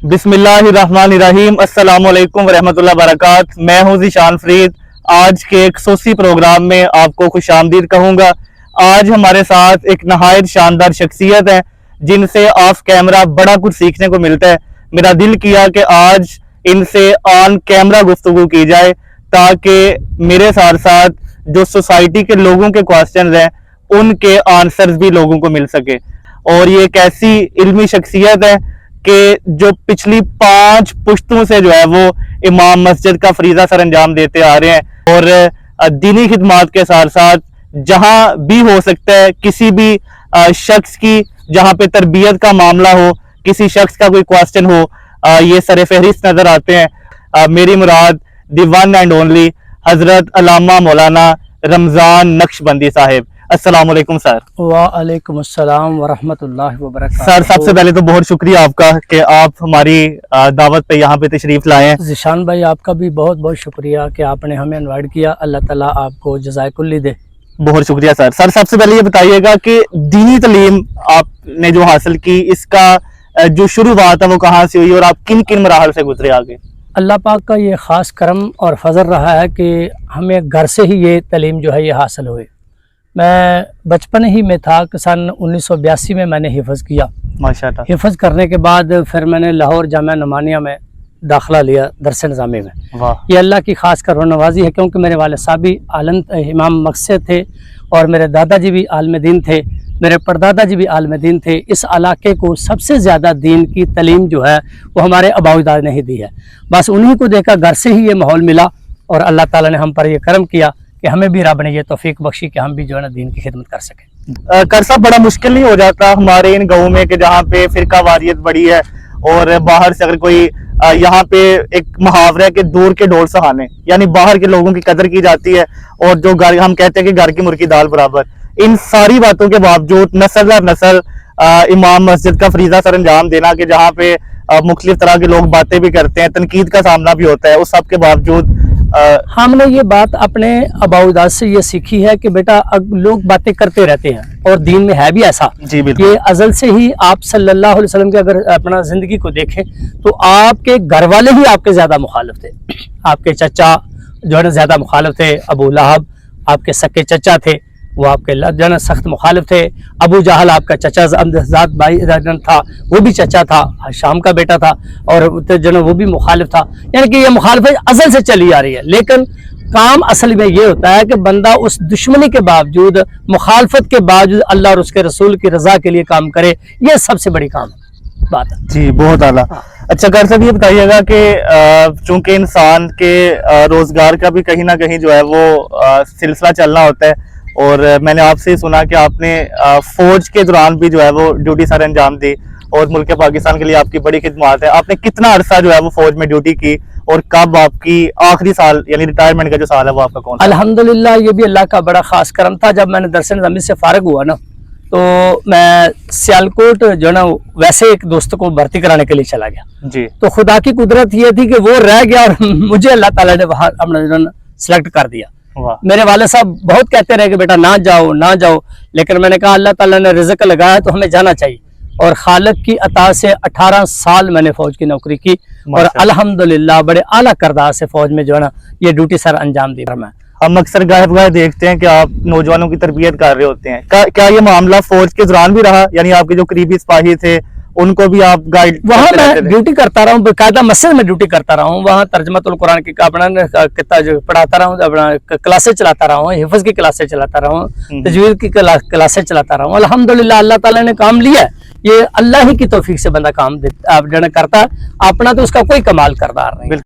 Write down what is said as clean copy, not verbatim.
बिस्मिल्लाहिर्रहमानिर्रहीम। अस्सलामुअलैकुम वरहमतुल्लाहि वबरकातुहू। मैं हूँ ज़ीशान फरीद। आज के एक खसूसी प्रोग्राम में आपको खुशामदीद कहूँगा। आज हमारे साथ एक नहायत शानदार शख्सियत है जिनसे ऑफ कैमरा बड़ा कुछ सीखने को मिलता है। मेरा दिल किया कि आज इनसे ऑन कैमरा गुफ्तगू की जाए ताकि मेरे साथ साथ जो सोसाइटी के लोगों के क्वेश्चन हैं उनके आंसर्स भी लोगों को मिल सके। और ये एक ऐसी इल्मी शख्सियत है कि जो पिछली 5 पुश्तों से जो है वो इमाम मस्जिद का फरीज़ा सर अंजाम देते आ रहे हैं और दीनी खिदमात के साथ साथ जहाँ भी हो सकता है किसी भी शख्स की जहाँ पे तरबियत का मामला हो, किसी शख्स का कोई क्वेश्चन हो, ये सर फहरिस्त नजर आते हैं। मेरी मुराद दी वन एंड ओनली हजरत अल्लामा मौलाना रमजान नक्शबंदी साहिब। अस्सलाम वालेकुम सर। वालेकुम अस्सलाम वरहमतुल्लाहि वबरकातुहू। सर सबसे पहले तो बहुत शुक्रिया आपका कि आप हमारी दावत पे यहाँ पे तशरीफ लाए हैं। ज़ीशान भाई आपका भी बहुत बहुत शुक्रिया कि आपने हमें इनवाइट किया। अल्लाह ताला आपको जज़ाए कुल्ली दे। बहुत शुक्रिया सर। सर सबसे पहले ये बताइएगा कि दीनी तालीम आपने जो हासिल की इसका जो शुरुआत है वो कहाँ से हुई और आप किन किन मराहल से गुजरे आगे? अल्लाह पाक का ये ख़ास करम और फजल रहा है कि हमें घर से ही ये तालीम जो है ये हासिल हुई। मैं बचपन ही में था कि सन 1982 में मैंने हिफ़्ज़ किया। माशाअल्लाह। हिफ़्ज़ करने के बाद फिर मैंने लाहौर जामिया नमानिया में दाखिला लिया दरस निज़ामी में। वाह। ये अल्लाह की खास कर नवाजी है क्योंकि मेरे वाले साहब भी आलम इमाम मकसद थे और मेरे दादाजी भी आलम दीन थे, मेरे परदादा जी भी आलम दीन थे। इस इलाके को सबसे ज़्यादा दीन की तालीम जो है वो हमारे अबाउदाद ने ही दी है। बस उन्हीं को देखा घर से ही ये माहौल मिला और अल्लाह ताला ने हम पर ये करम किया कि हमें भी रब ने ये तौफीक बख्शी कि हम भी जो है ना दीन की खिदमत कर सकें। करसा बड़ा मुश्किल नहीं हो जाता हमारे इन गाँव में कि जहाँ पे फिरका वारियत बड़ी है और बाहर से अगर कोई यहाँ पे एक मुहावरा है कि दूर के ढोल सहाने, यानी बाहर के लोगों की कदर की जाती है और जो घर हम कहते हैं कि घर की मुर्गी दाल बराबर। इन सारी बातों के बावजूद नस्ल दर नस्ल इमाम मस्जिद का फरीज़ा सर अंजाम देना कि जहाँ पे मुख्तलिफ तरह के लोग बातें भी करते हैं, तनकीद का सामना भी होता है, उस सब के बावजूद हमने ये बात अपने अबाउदाद से ये सीखी है कि बेटा लोग बातें करते रहते हैं और दीन में है भी ऐसा। जी बिल्कुल। ये अजल से ही आप सल्लल्लाहु अलैहि वसल्लम के अगर अपना जिंदगी को देखें तो आपके घर वाले ही आपके ज्यादा मुखालिफ थे। आपके चचा जो है ना ज्यादा मुखालिफ थे। अबू लहब आपके सके चचा थे, वो आपके जो है ना सख्त मुखालिफ थे। अबू जहल आपका चचा ज़ात भाई था, वो भी चचा था, शाम का बेटा था और जो है वो भी मुखालिफ था। यानी कि ये मुखालिफत अज़ल से चली आ रही है। लेकिन काम असल में ये होता है कि बंदा उस दुश्मनी के बावजूद, मुखालफत के बावजूद अल्लाह और उसके रसूल की रज़ा के लिए काम करे, ये सबसे बड़ी काम बात है। जी बहुत आला। अच्छा कर साहब ये बताइएगा कि चूंकि इंसान के रोजगार का भी कहीं ना कहीं जो है वो सिलसिला चलना होता है और मैंने आपसे सुना कि आपने फौज के दौरान भी जो है वो ड्यूटी सर अंजाम दी और मुल्क पाकिस्तान के लिए आपकी बड़ी खिदमत है। आपने कितना अरसा जो है वो फौज में ड्यूटी की और कब आपकी आखिरी साल यानी रिटायरमेंट का जो साल है वो आपका कौन सा? अल्हम्दुलिल्लाह ये भी अल्लाह का बड़ा खास करम था। जब मैंने दरस निज़ामी से फारिग हुआ ना तो मैं सियालकोट जो है ना वैसे एक दोस्त को भर्ती कराने के लिए चला गया। जी। तो खुदा की कुदरत ये थी कि वो रह गया और मुझे अल्लाह ताला ने वहाँ अपना जो है ना सिलेक्ट कर दिया। मेरे वाले साहब बहुत कहते रहे कि बेटा ना जाओ ना जाओ, लेकिन मैंने कहा अल्लाह ताला ने रिज़्क़ लगाया तो हमें जाना चाहिए। और खालिक की अता से 18 साल मैंने फौज की नौकरी की और अल्हम्दुलिल्लाह बड़े आला करदार से फौज में जो है ना ये ड्यूटी सर अंजाम दी। मैं हम अक्सर गायब देखते हैं कि आप नौजवानों की तरबियत कर रहे होते हैं। क्या ये मामला फौज के दौरान भी रहा, यानी आपके जो करीबी सिपाही थे उनको भी आप गाइड? वहाँ मैं ड्यूटी करता रहा हूँ, बाकायदा मस्जिद में ड्यूटी करता रहा हूँ। वहाँ तर्जमातुल कुरान की अपना जो पढ़ाता रहा हूँ, अपना क्लासेस चलाता रहा हूँ, हिफ्ज़ की क्लासेस चलाता रहा हूँ, तजवीज़ की क्लासेस चलाता रहा हूँ। अल्हम्दुलिल्लाह अल्लाह ताला ने काम लिया है। ये अल्लाह ही की तौफीक से बंदा काम करता है, अपना तो उसका कोई कमाल करदार नहीं।